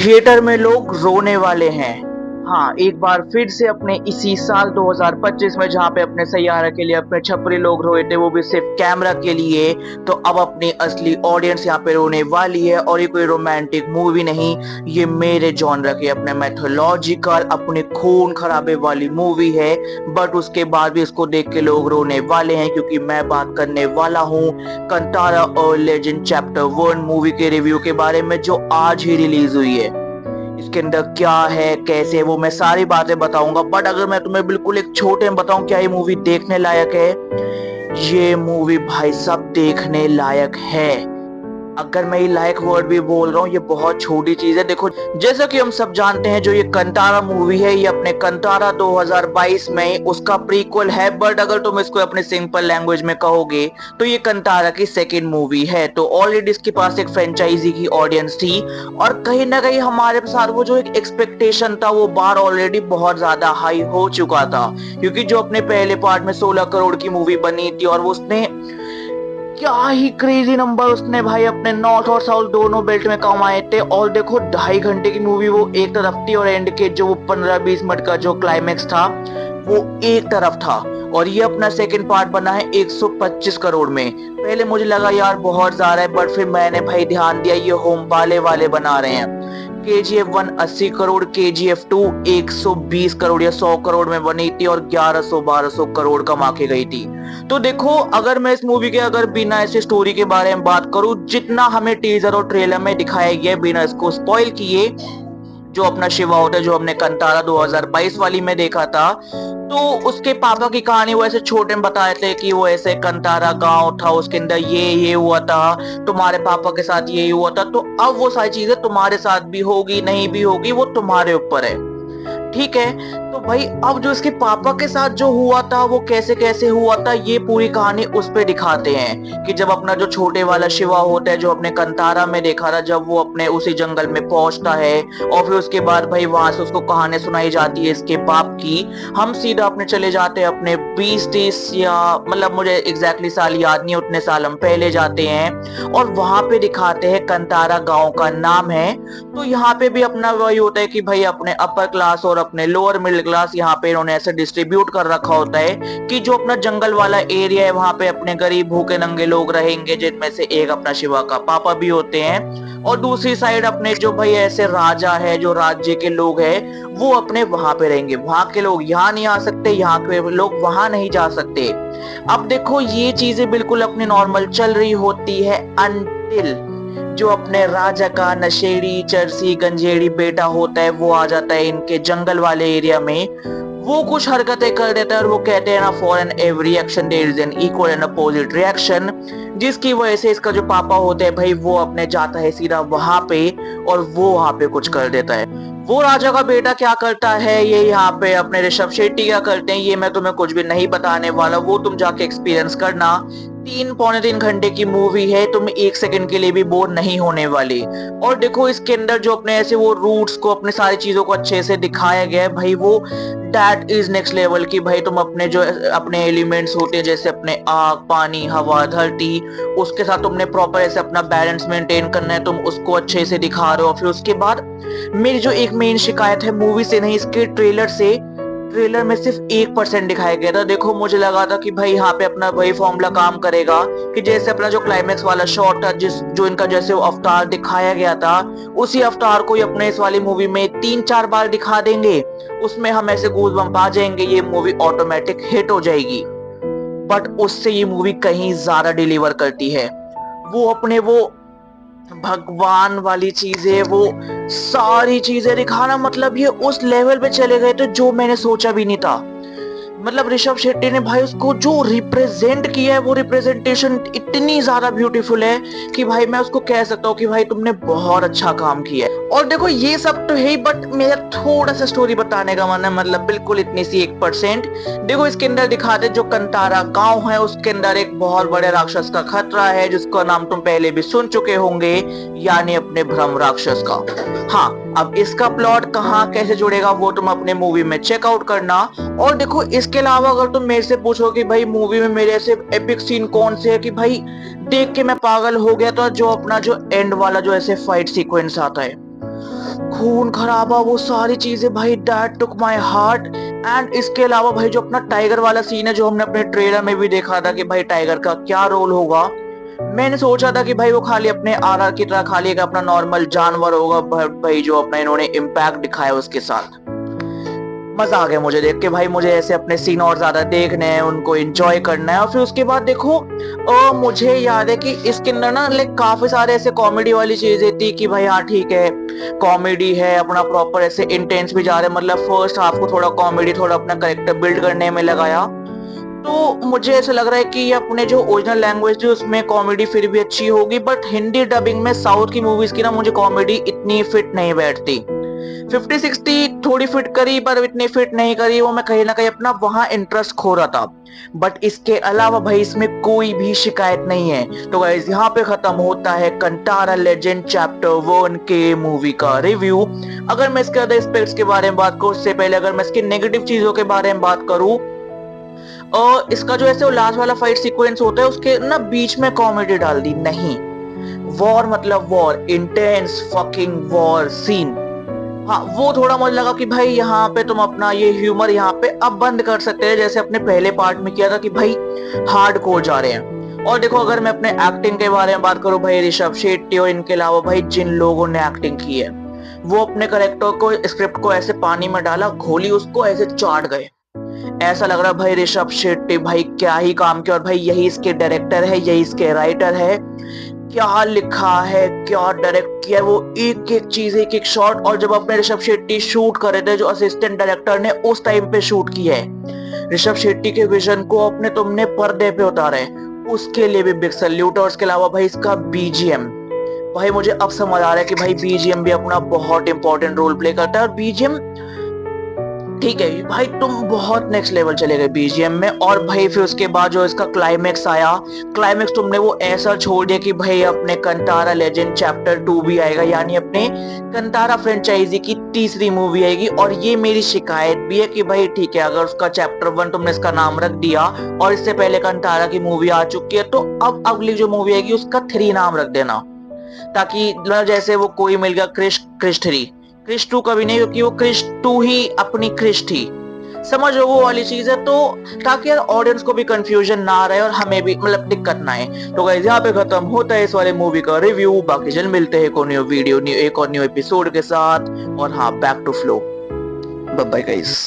Theatre में लोग रोने वाले हैं। हाँ, एक बार फिर से अपने इसी साल 2025 में जहाँ पे अपने सैयारा के लिए अपने छपरी लोग रोए थे, वो भी सिर्फ कैमरा के लिए, तो अब अपनी असली ऑडियंस यहाँ पे रोने वाली है। और ये कोई रोमांटिक मूवी नहीं, ये मेरे जॉनर की अपने मैथोलॉजिकल अपने खून खराबे वाली मूवी है। बट उसके बाद भी इसको देख के लोग रोने वाले हैं, क्योंकि मैं बात करने वाला हूँ कंतारा और लेजेंड चैप्टर 1 मूवी के रिव्यू के बारे में, जो आज ही रिलीज हुई है। इसके अंदर क्या है, कैसे है, वो मैं सारी बातें बताऊंगा। बट अगर मैं तुम्हें बिल्कुल एक छोटे में बताऊं, क्या ये मूवी देखने लायक है? ये मूवी भाई साहब देखने लायक है। अगर मैं ये लायक वर्ड भी बोल रहा हूँ, ये बहुत छोटी चीज है। देखो, जैसा कि हम सब जानते हैं, जो ये कंतारा मूवी है, ये अपने कंतारा 2022 में उसका प्रीक्वल है। बट अगर तुम इसको अपने सिंपल लैंग्वेज में कहोगे, तो ये कंतारा की सेकेंड मूवी है। तो ऑलरेडी इसके पास एक फ्रेंचाइजी की ऑडियंस थी, और कहीं ना कहीं हमारे साथ वो जो एक एक्सपेक्टेशन था, वो बार ऑलरेडी बहुत ज्यादा हाई हो चुका था। क्योंकि जो अपने पहले पार्ट में 16 करोड़ की मूवी बनी थी, और वो उसने क्या ही क्रेजी नंबर उसने भाई अपने नॉर्थ और साउथ दोनों बेल्ट में कमाए थे। और देखो, 2.5 घंटे की मूवी वो एक तरफ थी, और एंड के जो 15-20 मिनट का जो क्लाइमेक्स था, वो एक तरफ था। और ये अपना सेकंड पार्ट बना है 125 करोड़ में। पहले मुझे लगा यार बहुत ज्यादा है, बट फिर मैंने भाई ध्यान दिया, ये होम वाले बना रहे हैं। KGF 1 80 करोड़, KGF 2 120 करोड़ या 100 करोड़ में बनी थी, और 1100-1200 करोड़ कमा के गई थी। तो देखो, अगर मैं इस मूवी के अगर बिना ऐसे स्टोरी के बारे में बात करूं, जितना हमें टीजर और ट्रेलर में दिखाया गया है, बिना इसको स्पॉइल किए, जो अपना शिवा होता है, जो हमने कंतारा 2022 वाली में देखा था, तो उसके पापा की कहानी वो ऐसे छोटे में बताए थे कि वो ऐसे कंतारा गांव था, उसके अंदर ये हुआ था, तुम्हारे पापा के साथ ये हुआ था। तो अब वो सारी चीजें तुम्हारे साथ भी होगी, नहीं भी होगी, वो तुम्हारे ऊपर है। ठीक है। तो भाई, अब जो इसके पापा के साथ जो हुआ था, वो कैसे कैसे हुआ था, ये पूरी कहानी उस पे दिखाते हैं। कि जब अपना जो छोटे वाला शिवा होता है, जो अपने कंतारा में देखा था, जब वो अपने उसी जंगल में पहुंचता है, और फिर उसके बाद भाई वहां से उसको कहानी सुनाई जाती है इसके बाप की। हम सीधा अपने चले जाते हैं अपने 20-30, या मतलब मुझे एग्जैक्टली साल याद नहीं, उतने साल हम पहले जाते हैं, और वहां पे दिखाते हैं कंतारा गांव का नाम है। तो यहाँ पे भी अपना वही होता है कि भाई अपने अपर क्लास और अपने लोअर मिडिल क्लास यहाँ पे इन्होंने ऐसे डिस्ट्रीब्यूट कर रखा होता है, कि जो अपना जंगल वाला एरिया है, वहां पे अपने गरीब भूखे नंगे लोग रहेंगे, जिनमें से एक अपना शिवा का पापा भी होते हैं। और दूसरी साइड अपने जो भाई ऐसे राजा है, जो राज्य के लोग हैं, वो अपने वहां पे रहेंगे। वहां के लोग यहाँ नहीं आ सकते, यहाँ के लोग वहां नहीं जा सकते। अब देखो, ये चीजें बिल्कुल अपनी नॉर्मल चल रही होती है, अनटिल जो अपने राजा का नशेड़ी चरसी गंजेड़ी बेटा होता है, वो आ जाता है इनके जंगल वाले एरिया में। वो कुछ हरकतें कर देता है, और वो कहते हैं ना, for an every action there is an equal and opposite reaction. जिसकी वजह से इसका जो पापा होते हैं भाई, वो अपने जाता है सीधा वहां पे, और वो वहां पे कुछ कर देता है। वो राजा का बेटा क्या करता है, ये यहाँ पे अपने ऋषभ शेट्टी क्या करते हैं, ये मैं तुम्हें कुछ भी नहीं बताने वाला, वो तुम जाके एक्सपीरियंस करना। 3 पौने 3 घंटे की मूवी है, तुम एक सेकंड के लिए भी बोर नहीं होने वाली। और देखो, इसके अंदर जो अपने ऐसे वो रूट्स को, अपने सारी चीजों को अच्छे से दिखाया गया है भाई, वो दैट इज नेक्स्ट लेवल की। भाई तुम अपने जो अपने एलिमेंट्स होते हैं, जैसे अपने आग, पानी, हवा, धरती, उसके साथ तुमने प्रॉपर ऐसे अपना बैलेंस मेंटेन करना है, तुम उसको अच्छे से दिखा रहे हो। फिर उसके बाद मेरी जो एक मेन शिकायत है मूवी से नहीं, इसके ट्रेलर से, ट्रेलर में सिर्फ 1% दिखाया गया था। देखो, मुझे लगा था कि भाई यहाँ पे अपना वही फॉर्मूला काम करेगा, कि जैसे अपना जो क्लाइमेक्स वाला शॉट था, जो इनका जैसे अवतार दिखाया गया था, उसी अवतार को ही अपने इस वाली मूवी में 3-4 बार दिखा देंगे, उसमें हम ऐसे गूज बम्प आ जाएंगे, ये मूवी ऑटोमेटिक हिट हो जाएगी। बट उससे ये मूवी कहीं ज्यादा डिलीवर करती है। वो अपने वो भगवान वाली चीजें, वो सारी चीजें दिखाना, मतलब ये उस लेवल पे चले गए थे जो मैंने सोचा भी नहीं था। मतलब ऋषभ शेट्टी ने भाई उसको जो रिप्रेजेंट किया है, वो रिप्रेजेंटेशन इतनी ज्यादा ब्यूटीफुल है कि भाई मैं उसको कह सकता हूँ कि भाई तुमने बहुत अच्छा काम किया है। और देखो, ये सब तो है ही, बट मेरा थोड़ा सा स्टोरी बताने का मन है, मतलब बिल्कुल इतनी सी 1%। देखो, इसके अंदर दिखाते जो कंतारा गांव है, उसके अंदर एक बहुत बड़े राक्षस का खतरा है, जिसका नाम तुम पहले भी सुन चुके होंगे, यानी अपने भ्रम राक्षस का। हाँ, अब इसका प्लॉट कहाँ कैसे जुड़ेगा, वो तुम अपने मूवी में चेकआउट करना। और देखो, इसके अलावा अगर तुम मेरे से पूछो कि भाई मूवी में मेरे ऐसे एपिक सीन कौन से है कि भाई देख के मैं पागल हो गया था, जो अपना जो एंड वाला जो ऐसे फाइट सीक्वेंस आता है, खून खराबा वो सारी चीजें भाई that took my heart. And इसके अलावा भाई जो अपना टाइगर वाला सीन है जो हमने अपने ट्रेलर में भी देखा था कि भाई टाइगर का क्या रोल होगा। मैंने सोचा था कि भाई वो खाली अपने आरआर की तरह खाली एक अपना नॉर्मल जानवर होगा, भाई जो अपना इन्होंने इम्पैक्ट दिखाया उसके साथ मजा आ गया मुझे देख के। भाई मुझे ऐसे अपने सीन और ज्यादा देखने हैं, उनको एंजॉय करना है। और फिर उसके बाद देखो मुझे याद है कि इसके अंदर ना लाइक काफी सारे ऐसे कॉमेडी वाली चीजें थी कि भाई हाँ ठीक है कॉमेडी है अपना प्रॉपर ऐसे इंटेंस भी जा रहे हैं, मतलब फर्स्ट हाफ को थोड़ा कॉमेडी थोड़ा अपना करेक्टर बिल्ड करने में लगाया। तो मुझे ऐसा लग रहा है कि ये अपने जो ओरिजिनल लैंग्वेज है उसमें कॉमेडी फिर भी अच्छी होगी, बट हिंदी डबिंग में साउथ की मूवीज की ना मुझे कॉमेडी इतनी फिट नहीं बैठती। 50-60 थोड़ी फिट करी पर इतनी फिट नहीं करी, वो मैं कहीं ना कहीं अपना वहां इंटरेस्ट खो रहा था। बट इसके अलावा भाई इसमें कोई भी शिकायत नहीं है। तो गाइस यहाँ पे खत्म होता है कंटारा लेजेंड चैप्टर 1 के मूवी का रिव्यू। अगर मैं इसके अदर एस्पेक्ट्स के बारे में बात करूं उससे पहले अगर मैं इसके नेगेटिव चीजों के बारे में बात करूं, और इसका जो ऐसे वो लास्ट वाला फाइट सीक्वेंस होता है उसके ना बीच में कॉमेडी डाल दी नहीं। वॉर मतलब war, intense fucking war scene, हाँ वो थोड़ा मुझे लगा कि भाई यहाँ पे तुम अपना ये ह्यूमर यहाँ पे अब बंद कर सकते हैं जैसे अपने पहले पार्ट में किया था कि भाई हार्ड कोर जा रहे हैं। और देखो अगर मैं अपने एक्टिंग के बारे में बात करूं भाई ऋषभ शेट्टी और इनके अलावा भाई जिन लोगों ने एक्टिंग की है वो अपने करेक्टर को स्क्रिप्ट को ऐसे पानी में डाला घोली उसको ऐसे चाट गए। ऐसा लग रहा भाई ऋषभ शेट्टी भाई क्या ही काम किया, और भाई यही इसके डायरेक्टर है यही इसके राइटर है। क्या लिखा है क्या डायरेक्ट किया है, वो एक एक चीज एक एक शॉट। और जब अपने ऋषभ शेट्टी शूट कर रहे थे जो असिस्टेंट डायरेक्टर ने उस टाइम पे शूट किया है ऋषभ शेट्टी के विजन को अपने तुमने पर्दे पे उतारा है, उसके लिए भी बिग सैल्यूट। और उसके अलावा भाई इसका बीजीएम, भाई मुझे अब समझ आ रहा है कि भाई बीजीएम भी अपना बहुत इंपॉर्टेंट रोल प्ले करता है। और बीजीएम ठीक है भाई तुम बहुत नेक्स्ट लेवल चले गए बीजीएम में। और भाई फिर उसके बाद जो इसका क्लाइमेक्स आया, क्लाइमेक्स तुमने वो ऐसा छोड़ दिया कि भाई अपने कंतारा लेजेंड चैप्टर 2 भी आएगा, यानी अपने कंतारा फ्रेंचाइजी की तीसरी मूवी आएगी। और ये मेरी शिकायत भी है कि भाई ठीक है अगर उसका चैप्टर 1 तुमने इसका नाम रख दिया और इससे पहले कंतारा की मूवी आ चुकी है तो अब अगली जो मूवी आएगी उसका 3 नाम रख देना, ताकि जैसे वो कोई मिल गया क्रिश 3, क्रिश 2 कभी नहीं, क्योंकि वो क्रिश 2 ही अपनी क्रिश थी, समझ लो वो वाली चीज है। तो ताकि यार ऑडियंस को भी कंफ्यूजन ना रहे और हमें भी मतलब दिक्कत ना आए। तो गाइस यहाँ पे खत्म होता है इस वाले मूवी का रिव्यू। बाकी जल्द मिलते हैं एक और न्यू वीडियो एक और न्यू एपिसोड के साथ। और हाँ back to flow, bye bye guys.